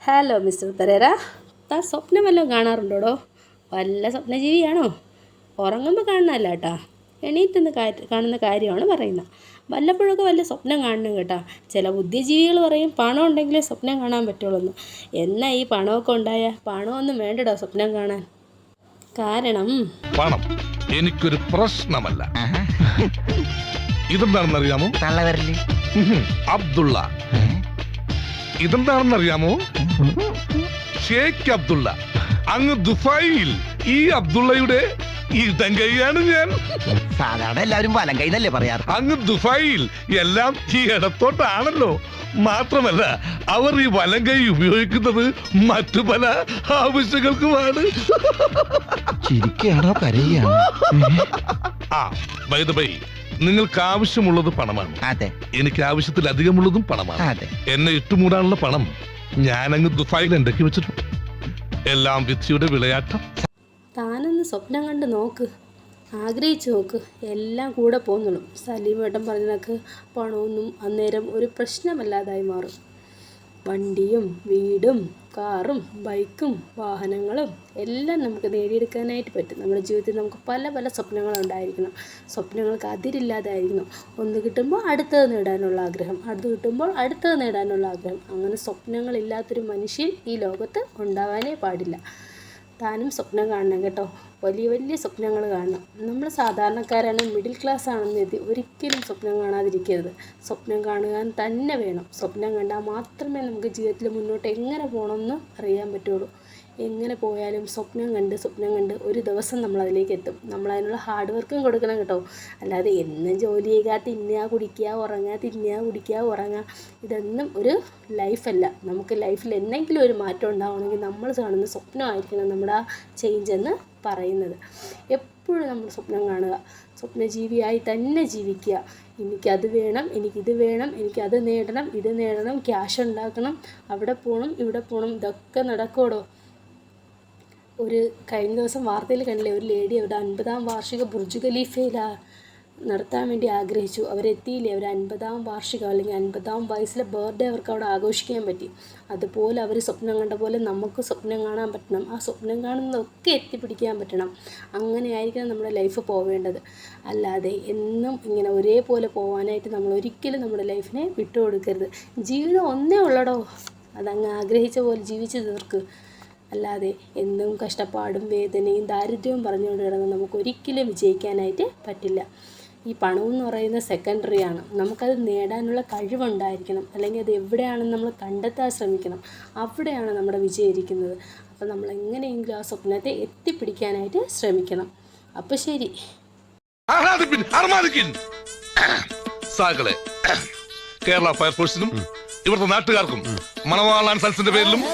Hello mister Pereira, താൻ സ്വപ്നം വല്ലതും കാണാറുണ്ടോടോ? വല്ല സ്വപ്നജീവിയാണോ? ഉറങ്ങുമ്പോൾ കാണുന്നതല്ല കേട്ടാ, എണീറ്റെന്ന് കാണുന്ന കാര്യമാണ് പറയുന്നത്. വല്ലപ്പോഴൊക്കെ വല്ല സ്വപ്നം കാണണം കേട്ടാ. ചില ബുദ്ധിജീവികൾ പറയും പണം ഉണ്ടെങ്കിലേ സ്വപ്നം കാണാൻ പറ്റുള്ളൂ എന്ന്. എന്നാ ഈ പണമൊക്കെ ഉണ്ടായ പണമൊന്നും വേണ്ടടോ സ്വപ്നം കാണാൻ. കാരണം പണം എനിക്കൊരു പ്രശ്നമല്ല. ഇതെന്താണെന്നറിയാമോ? അബ്ദുള്ള. ഇതെന്താണെന്നറിയാമോ? ഷേഖ് അബ്ദുള്ള. അങ്ങ് ദുബായിൽ ഈ അബ്ദുള്ളയുടെ ഇടം കൈയാണ് ഞാൻ. സാധാരണ എല്ലാവരും വലം കൈന്നല്ലേ പറയാറ്. അങ്ങ് ദുബായിൽ എല്ലാം ഈ ഇടത്തോട്ടാണല്ലോ. മാത്രമല്ല അവർ ഈ വലം കൈ ഉപയോഗിക്കുന്നത് മറ്റു പല ആവശ്യങ്ങൾക്കുമാണ്. ചിരിക്കുകയാണോ കരയുകയാണോ? ബൈ ദ ബൈ, നിങ്ങൾക്ക് ആവശ്യമുള്ളത് പണമാണ്. അതെ, എനിക്ക് ആവശ്യത്തിലധികമുള്ളതും പണമാണ്. അതെ. എന്നെ ഇട്ടുമൂടാനുള്ള പണം ഞാനങ്ങ് ദുബായിൽ ഉണ്ടാക്കി വെച്ചിട്ടുണ്ട്. എല്ലാം വിധിയുടെ വിളയാട്ടം. താനൊന്ന് സ്വപ്നം കണ്ട് നോക്ക്, ആഗ്രഹിച്ചു നോക്ക്, എല്ലാം കൂടെ പോന്നോളും. സലീമേട്ടൻ പറഞ്ഞതൊക്കെ പണമൊന്നും അന്നേരം ഒരു പ്രശ്നമല്ലാതായി മാറും. വണ്ടിയും വീടും കാറും ബൈക്കും വാഹനങ്ങളും എല്ലാം നമുക്ക് നേടിയെടുക്കാനായിട്ട് പറ്റും. നമ്മുടെ ജീവിതത്തിൽ നമുക്ക് പല പല സ്വപ്നങ്ങളുണ്ടായിരിക്കണം. സ്വപ്നങ്ങൾക്ക് അതിരില്ലാതായിരിക്കണം. ഒന്ന് കിട്ടുമ്പോൾ അടുത്തത് നേടാനുള്ള ആഗ്രഹം, അടുത്ത് കിട്ടുമ്പോൾ അടുത്തത് നേടാനുള്ള ആഗ്രഹം. അങ്ങനെ സ്വപ്നങ്ങളില്ലാത്തൊരു മനുഷ്യൻ ഈ ലോകത്ത് ഉണ്ടാവാനേ പാടില്ല. താനും സ്വപ്നം കാണണം കേട്ടോ, വലിയ വലിയ സ്വപ്നങ്ങൾ കാണണം. നമ്മൾ സാധാരണക്കാരാണ്, മിഡിൽ ക്ലാസ് ആണെന്ന് കരുതി ഒരിക്കലും സ്വപ്നം കാണാതിരിക്കരുത്. സ്വപ്നം കാണുവാൻ തന്നെ വേണം. സ്വപ്നം കണ്ടാൽ മാത്രമേ നമുക്ക് ജീവിതത്തിൽ മുന്നോട്ട് എങ്ങനെ പോകണമെന്ന് അറിയാൻ പറ്റുള്ളൂ. എങ്ങനെ പോയാലും സ്വപ്നം കണ്ട് ഒരു ദിവസം നമ്മൾ അതിലേക്ക് എത്തും. നമ്മൾ അതിനുള്ള ഹാർഡ് വർക്കും കൊടുക്കണം കേട്ടോ. അല്ലാതെ എന്നും ജോലി ചെയ്യുക, തിന്നുക, കുടിക്കുക, ഉറങ്ങുക, തിന്നുക, കുടിക്കുക, ഉറങ്ങുക, ഇതൊന്നും ഒരു ലൈഫല്ല. നമുക്ക് ലൈഫിൽ എന്തെങ്കിലും ഒരു മാറ്റം ഉണ്ടാവണമെങ്കിൽ നമ്മൾ കാണുന്ന സ്വപ്നമായിരിക്കണം നമ്മുടെ ആ ചേഞ്ച് എന്ന് പറയുന്നത്. എപ്പോഴും നമ്മൾ സ്വപ്നം കാണുക, സ്വപ്നജീവിയായി തന്നെ ജീവിക്കുക. എനിക്കത് വേണം, എനിക്കിത് വേണം, എനിക്കത് നേടണം, ഇത് നേടണം, ക്യാഷ് ഉണ്ടാക്കണം, അവിടെ പോകണം, ഇവിടെ പോകണം, ഇതൊക്കെ നടക്കുമോ? ഒരു കഴിഞ്ഞ ദിവസം വാർത്തയിൽ കണ്ടില്ലേ, ഒരു ലേഡി അവിടെ 50-ാം വാർഷിക ബുർജ് ഖലീഫയിലാ നടത്താൻ വേണ്ടി ആഗ്രഹിച്ചു. അവരെത്തിയില്ലേ, അവർ 50-ാം വാർഷികം അല്ലെങ്കിൽ 50-ാം വയസ്സിലെ ബർത്ത്ഡേ അവർക്ക് അവിടെ ആഘോഷിക്കാൻ പറ്റി. അതുപോലെ അവർ സ്വപ്നം കണ്ട പോലെ നമുക്ക് സ്വപ്നം കാണാൻ പറ്റണം. ആ സ്വപ്നം കാണുന്നതൊക്കെ എത്തിപ്പിടിക്കാൻ പറ്റണം. അങ്ങനെയായിരിക്കണം നമ്മുടെ ലൈഫ് പോവേണ്ടത്. അല്ലാതെ എന്നും ഇങ്ങനെ ഒരേപോലെ പോകാനായിട്ട് നമ്മൾ ഒരിക്കലും നമ്മുടെ ലൈഫിനെ വിട്ടുകൊടുക്കരുത്. ജീവിതം ഒന്നേ ഉള്ളടോ, അതങ്ങ് ആഗ്രഹിച്ച പോലെ ജീവിച്ച് തീർക്ക്. അല്ലാതെ എന്നും കഷ്ടപ്പാടും വേദനയും ദാരിദ്ര്യവും പറഞ്ഞുകൊണ്ട് കിടന്ന് നമുക്കൊരിക്കലും വിജയിക്കാനായിട്ട് പറ്റില്ല. ഈ പണമെന്ന് പറയുന്നത് സെക്കൻഡറിയാണ്. നമുക്കത് നേടാനുള്ള കഴിവുണ്ടായിരിക്കണം, അല്ലെങ്കിൽ അത് എവിടെയാണെന്ന് നമ്മൾ കണ്ടെത്താൻ ശ്രമിക്കണം. അവിടെയാണ് നമ്മുടെ വിജയം ഇരിക്കുന്നത്. അപ്പോൾ നമ്മൾ എങ്ങനെയെങ്കിലും ആ സ്വപ്നത്തെ എത്തിപ്പിടിക്കാനായിട്ട് ശ്രമിക്കണം. അപ്പോൾ ശരി. കേരള ഫയർഫോഴ്സിനും ഇവിടുത്തെ നാട്ടുകാർക്കും മണവാളാൻ സൽസിന്റെ പേരിലും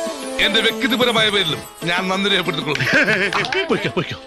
എന്റെ വ്യക്തിപരമായ പേരിലും ഞാൻ നന്ദി രേഖപ്പെടുത്തിക്കൊള്ളുന്നു.